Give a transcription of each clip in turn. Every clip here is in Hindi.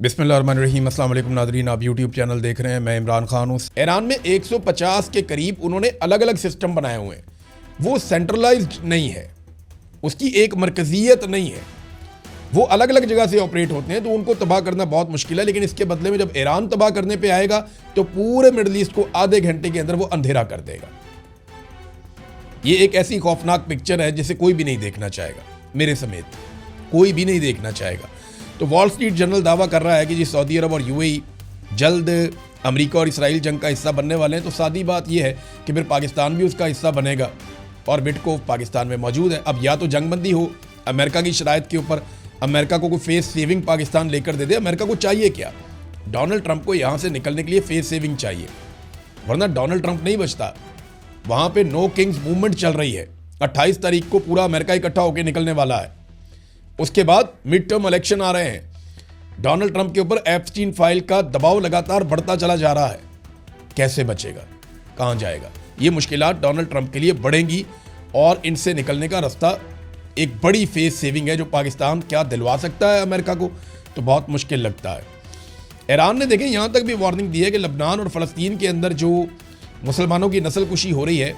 बिस्मिल्लाहिर्रहमानिर्रहीम। अस्सलाम वालेकुम नाज़रीन, आप यूट्यूब चैनल देख रहे हैं। मैं इमरान खान हूँ। ईरान में 150 के करीब उन्होंने अलग अलग सिस्टम बनाए हुए हैं। वो सेंट्रलाइज्ड नहीं है, उसकी एक मरकज़ियत नहीं है, वो अलग अलग जगह से ऑपरेट होते हैं, तो उनको तबाह करना बहुत मुश्किल है। लेकिन इसके बदले में जब ईरान तबाह करने पे आएगा तो पूरे मिडल ईस्ट को आधे घंटे के अंदर वो अंधेरा कर देगा। ये एक ऐसी खौफनाक पिक्चर है जिसे कोई भी नहीं देखना चाहेगा, मेरे समेत कोई भी नहीं देखना चाहेगा। तो वॉल स्ट्रीट जर्नल दावा कर रहा है कि जी सऊदी अरब और यूएई जल्द अमेरिका और इसराइल जंग का हिस्सा बनने वाले हैं। तो सादी बात यह है कि फिर पाकिस्तान भी उसका हिस्सा बनेगा और बिटको पाकिस्तान में मौजूद है। अब या तो जंगबंदी हो अमेरिका की शराइत के ऊपर, अमेरिका को कोई फेस सेविंग पाकिस्तान लेकर दे दे। अमेरिका को चाहिए क्या? डोनाल्ड ट्रंप को यहाँ से निकलने के लिए फेस सेविंग चाहिए, वरना डोनाल्ड ट्रंप नहीं बचता। वहाँ पे नो किंग्स मूवमेंट चल रही है। 28 तारीख को पूरा अमेरिका इकट्ठा होकर निकलने वाला है। उसके बाद मिड टर्म इलेक्शन आ रहे हैं। डोनाल्ड ट्रंप के ऊपर एप्स्टीन फाइल का दबाव लगातार बढ़ता चला जा रहा है। कैसे बचेगा, कहाँ जाएगा? ये मुश्किलात डोनाल्ड ट्रंप के लिए बढ़ेंगी और इनसे निकलने का रास्ता एक बड़ी फेस सेविंग है जो पाकिस्तान क्या दिलवा सकता है अमेरिका को, तो बहुत मुश्किल लगता है। ईरान ने देखें यहाँ तक भी वार्निंग दी है कि लबनान और फ़लस्तीन के अंदर जो मुसलमानों की नस्लकुशी हो रही है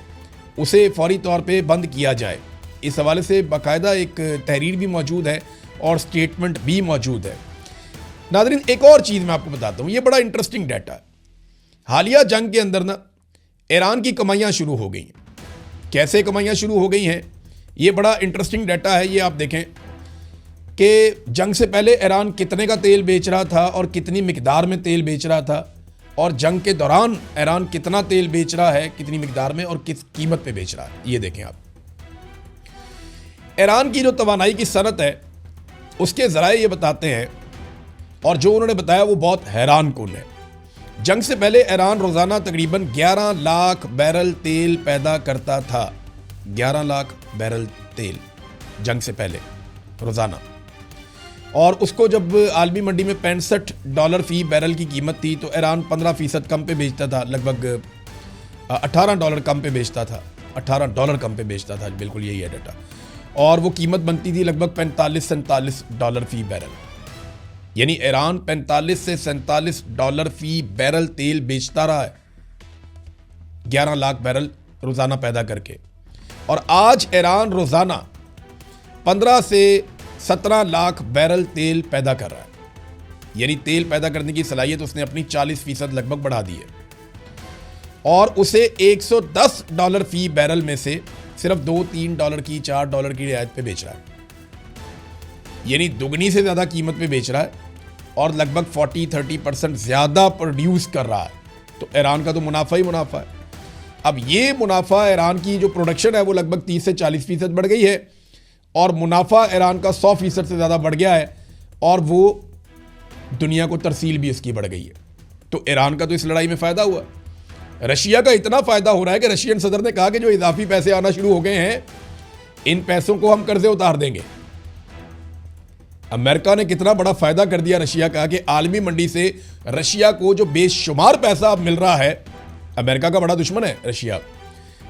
उसे फौरी तौर पे बंद किया जाए। इस हवाले से बाकायदा एक तहरीर भी मौजूद है और स्टेटमेंट भी मौजूद है। नाज़रीन, एक और चीज़ मैं आपको बताता हूँ, ये बड़ा इंटरेस्टिंग डाटा है। हालिया जंग के अंदर ना ईरान की कमाइयाँ शुरू हो गई हैं। कैसे कमाइयाँ शुरू हो गई हैं, ये बड़ा इंटरेस्टिंग डाटा है। ये आप देखें कि जंग से पहले ईरान कितने का तेल बेच रहा था और कितनी मिकदार में तेल बेच रहा था, और जंग के दौरान ईरान कितना तेल बेच रहा है, कितनी मिकदार में और किस कीमत पे बेच रहा है। ये देखें आप। ईरान की जो तवानाई की सनत है उसके ज़राए ये बताते हैं, और जो उन्होंने बताया वो बहुत हैरान कुन है। जंग से पहले ईरान रोज़ाना तकरीबन 11 लाख बैरल तेल पैदा करता था। 11 लाख बैरल तेल जंग से पहले रोज़ाना, और उसको जब आलमी मंडी में $65 फी बैरल की कीमत थी तो ईरान 15% कम पे बेचता था। लगभग $18 कम पे बेचता था। $18 कम पे बेचता था, बिल्कुल यही है डाटा। और वो कीमत बनती थी लगभग $45-47 फी बैरल। यानी ईरान 45 से $47 फी बैरल तेल बेचता रहा है, 11 लाख बैरल रोज़ाना पैदा करके। और आज ईरान रोज़ाना 15 से 17 लाख बैरल तेल पैदा कर रहा है। यानी तेल पैदा करने की सलाहियत उसने अपनी 40% लगभग बढ़ा दी है, और उसे $110 फी बैरल में से सिर्फ $2-3 की, $4 की रियायत पे बेच रहा है। यानी दुगनी से ज़्यादा कीमत पे बेच रहा है और लगभग 40-30% ज़्यादा प्रोड्यूस कर रहा है। तो ईरान का तो मुनाफा ही मुनाफा है। अब ये मुनाफा, ईरान की जो प्रोडक्शन है वो लगभग 30 से 40% बढ़ गई है, और मुनाफा ईरान का 100% से ज़्यादा बढ़ गया है, और वो दुनिया को तरसील भी उसकी बढ़ गई है। तो ईरान का तो इस लड़ाई में फ़ायदा हुआ। रशिया का इतना फ़ायदा हो रहा है कि रशियन सदर ने कहा कि जो इजाफी पैसे आना शुरू हो गए हैं इन पैसों को हम कर्जे उतार देंगे। अमेरिका ने कितना बड़ा फ़ायदा कर दिया रशिया का कि आलमी मंडी से रशिया को जो बेशुमार पैसा अब मिल रहा है, अमेरिका का बड़ा दुश्मन है रशिया,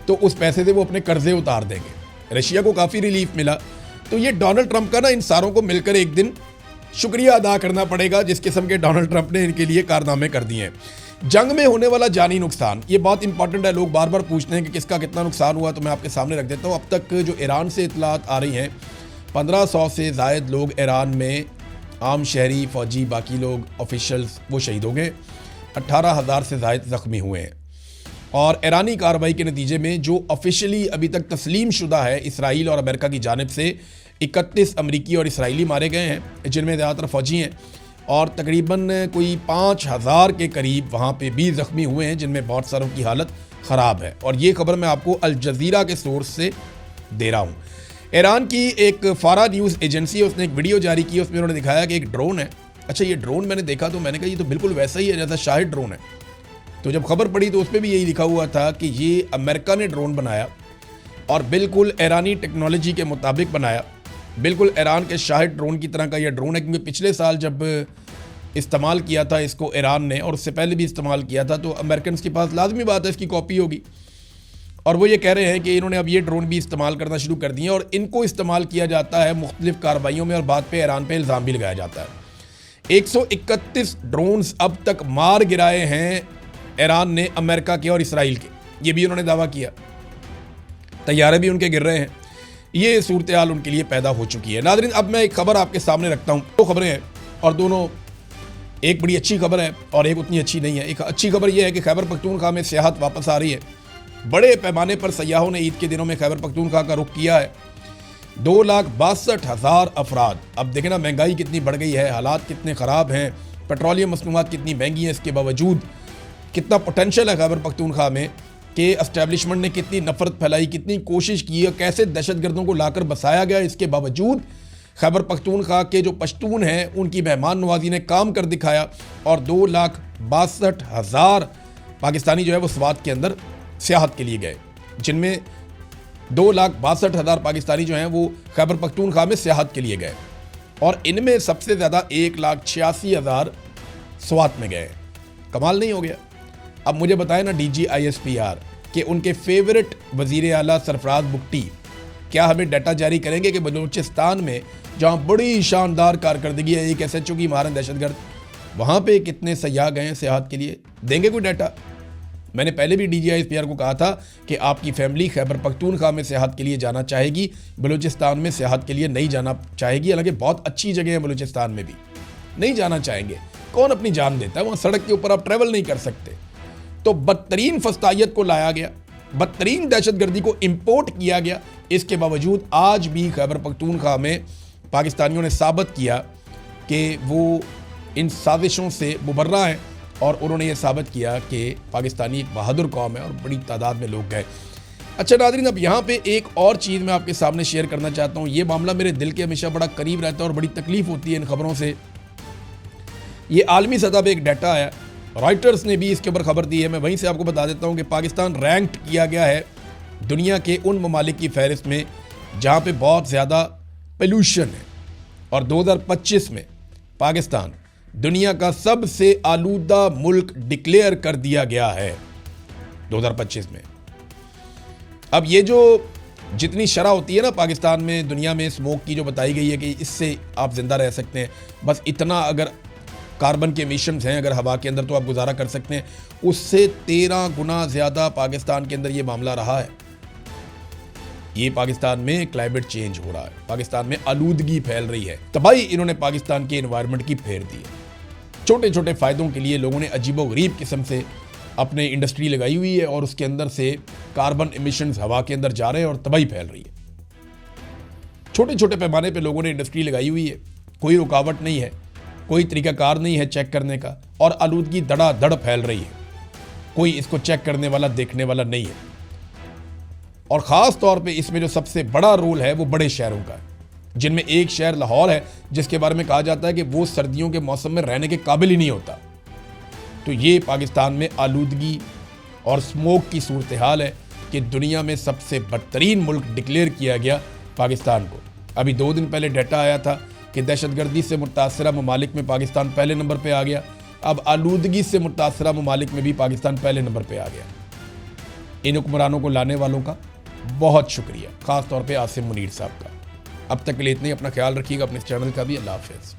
तो उस पैसे से वो अपने कर्जे उतार देंगे। रशिया को काफ़ी रिलीफ मिला। तो ये डोनाल्ड ट्रंप का ना इन सारों को मिलकर एक दिन शुक्रिया अदा करना पड़ेगा जिस किस्म के डोनाल्ड ट्रंप ने इनके लिए कारनामे कर दिए हैं। जंग में होने वाला जानी नुकसान, ये बहुत इंपॉर्टेंट है। लोग बार बार पूछते हैं कि किसका कितना नुकसान हुआ, तो मैं आपके सामने रख देता हूँ। अब तक जो ईरान से इतलात आ रही हैं, 1500 से ज़ायद लोग ईरान में, आम शहरी, फ़ौजी, बाकी लोग, ऑफिशल्स, वो शहीद हो गए। 18,000 से ज़ायद ज़ख्मी हुए हैं। और ईरानी कार्रवाई के नतीजे में जो ऑफिशियली अभी तक तस्लीम शुदा है इसराइल और अमेरिका की जानिब से, 31 अमरीकी और इसराइली मारे गए हैं, जिनमें ज़्यादातर फ़ौजी हैं, और तकरीबन कोई 5,000 के करीब वहाँ पे भी ज़ख्मी हुए हैं, जिनमें बहुत सारों की हालत ख़राब है। और ये खबर मैं आपको अल जज़ीरा के सोर्स से दे रहा हूँ। ईरान की एक फारा न्यूज़ एजेंसी, उसने एक वीडियो जारी की, उसमें उन्होंने दिखाया कि एक ड्रोन है। अच्छा, ये ड्रोन मैंने देखा तो मैंने कहा ये तो बिल्कुल वैसा ही है जैसा शाहिद ड्रोन है। तो जब खबर पड़ी तो उस पर भी यही लिखा हुआ था कि ये अमेरिका ने ड्रोन बनाया और बिल्कुल ईरानी टेक्नोलॉजी के मुताबिक बनाया। बिल्कुल ईरान के शाहिद ड्रोन की तरह का यह ड्रोन है, क्योंकि पिछले साल जब इस्तेमाल किया था इसको ईरान ने, और उससे पहले भी इस्तेमाल किया था, तो अमेरिकन के पास लाजमी बात है इसकी कॉपी होगी। और वो ये कह रहे हैं कि इन्होंने अब ये ड्रोन भी इस्तेमाल करना शुरू कर दिए, और इनको इस्तेमाल किया जाता है मुख्तलिफ कार्रवाइयों में, और बाद पे ईरान पे इल्ज़ाम भी लगाया जाता है। 131 ड्रोन्स अब तक मार गिराए हैं ईरान ने अमेरिका के और इसराइल के, ये भी उन्होंने दावा किया। तैयारे भी उनके गिर रहे हैं। ये सूरत हाल उनके लिए पैदा हो चुकी है। नाज़रीन, अब मैं एक खबर आपके सामने रखता हूँ। दो खबरें हैं और दोनों, एक बड़ी अच्छी खबर है और एक उतनी अच्छी नहीं है। एक अच्छी खबर यह है कि खैबर पख्तूनख्वा में सियाहत वापस आ रही है। बड़े पैमाने पर सयाहों ने ईद के दिनों में खैबर पख्तूनख्वा का रुख किया है। 2,62,000 अफराद। अब देखें ना, महंगाई कितनी बढ़ गई है, हालात कितने ख़राब हैं, पेट्रोलियम मसनूआत कितनी महंगी हैं, इसके बावजूद कितना पोटेंशियल है खैबर पख्तूनख्वा में कि एस्टेब्लिशमेंट ने कितनी नफरत फैलाई, कितनी कोशिश की है, कैसे दहशतगर्दों को लाकर बसाया गया। इसके बावजूद खैबर पख्तूनख्वा के जो पश्तून हैं उनकी मेहमान नवाजी ने काम कर दिखाया और 2,62,000 पाकिस्तानी जो है वो स्वात के अंदर सियाहत के लिए गए, जिनमें 2,62,000 पाकिस्तानी जो हैं वो खैबर पख्तूनख्वा में सियाहत के लिए गए और इनमें सबसे ज़्यादा 1,86,000 स्वात में गए। कमाल नहीं हो गया? अब मुझे बताएं ना DGISPR कि उनके फेवरेट वज़ीर आला सरफराज बुगटी क्या हमें डाटा जारी करेंगे कि बलूचिस्तान में जहाँ बड़ी शानदार कारकर्दगी है, एक SHO की मारन दहशतगर्द, वहाँ पे कितने सयाह गए हैं सियाहत के लिए? देंगे कोई डाटा? मैंने पहले भी DGISPR को कहा था कि आपकी फैमिली खैबर पख्तूनख्वा में सियाहत के लिए जाना चाहेगी, बलूचिस्तान में सियाहत के लिए नहीं जाना चाहेगी। हालांकि बहुत अच्छी जगह है बलूचिस्तान में भी, नहीं जाना चाहेंगे। कौन अपनी जान देता है? वहाँ सड़क के ऊपर आप ट्रैवल नहीं कर सकते। तो बदतरीन फस्तायत को लाया गया, बदतरीन दहशतगर्दी को इंपोर्ट किया गया। इसके बावजूद आज भी खैबर पख्तूनख्वा में पाकिस्तानियों ने साबित किया कि वो इन साजिशों से मुबर्रा हैं और उन्होंने ये साबित किया कि पाकिस्तानी एक बहादुर कौम है और बड़ी तादाद में लोग गए। अच्छा नाज़रीन, अब यहाँ पे एक और चीज़ मैं आपके सामने शेयर करना चाहता हूँ। ये मामला मेरे दिल के हमेशा बड़ा करीब रहता है और बड़ी तकलीफ होती है इन खबरों से। ये आलमी सतह पर एक डाटा है, रॉयटर्स ने भी इसके ऊपर खबर दी है। मैं वहीं से आपको बता देता हूँ कि पाकिस्तान रैंक्ड किया गया है दुनिया के उन ममालिक की फहरिस्त में जहाँ पे बहुत ज़्यादा पोल्यूशन है और 2025 में पाकिस्तान दुनिया का सबसे आलूदा मुल्क डिक्लेयर कर दिया गया है 2025 में। अब ये जो जितनी शरह होती है ना पाकिस्तान में, दुनिया में स्मोक की जो बताई गई है कि इससे आप जिंदा रह सकते हैं, बस इतना अगर कार्बन के एमिशंस हैं अगर हवा के अंदर तो आप गुजारा कर सकते हैं, उससे 13 गुना ज़्यादा पाकिस्तान के अंदर ये मामला रहा है। ये पाकिस्तान में क्लाइमेट चेंज हो रहा है, पाकिस्तान में आलूदगी फैल रही है, तबाही इन्होंने पाकिस्तान के एनवायरनमेंट की फेर दी है। छोटे छोटे फ़ायदों के लिए लोगों ने अजीबोगरीब किस्म से अपने इंडस्ट्री लगाई हुई है और उसके अंदर से कार्बन एमिशंस हवा के अंदर जा रहे हैं और तबाही फैल रही है। छोटे छोटे पैमाने पर लोगों ने इंडस्ट्री लगाई हुई है, कोई रुकावट नहीं है, कोई तरीकाकार नहीं है चेक करने का और आलूदगी धड़ाधड़ फैल रही है। कोई इसको चेक करने वाला, देखने वाला नहीं है। और ख़ास तौर पे इसमें जो सबसे बड़ा रोल है वो बड़े शहरों का है, जिनमें एक शहर लाहौर है जिसके बारे में कहा जाता है कि वो सर्दियों के मौसम में रहने के काबिल ही नहीं होता। तो ये पाकिस्तान में आलूदगी और स्मोक की सूरत हाल है कि दुनिया में सबसे बदतरीन मुल्क डिक्लेयर किया गया पाकिस्तान को। अभी 2 दिन पहले डाटा आया था कि दहशतगर्दी से मुतासरा ममालिक में पाकिस्तान पहले नंबर पे आ गया। अब आलूदगी से मुतासरा ममालिक में भी पाकिस्तान पहले नंबर पे आ गया। इन हुक्मरानों को लाने वालों का बहुत शुक्रिया, ख़ास तौर पे आसिम मुनीर साहब का। अब तक के लिए इतने ही। अपना ख्याल रखिएगा, अपने चैनल का भी। अल्लाह हाफ़िज़।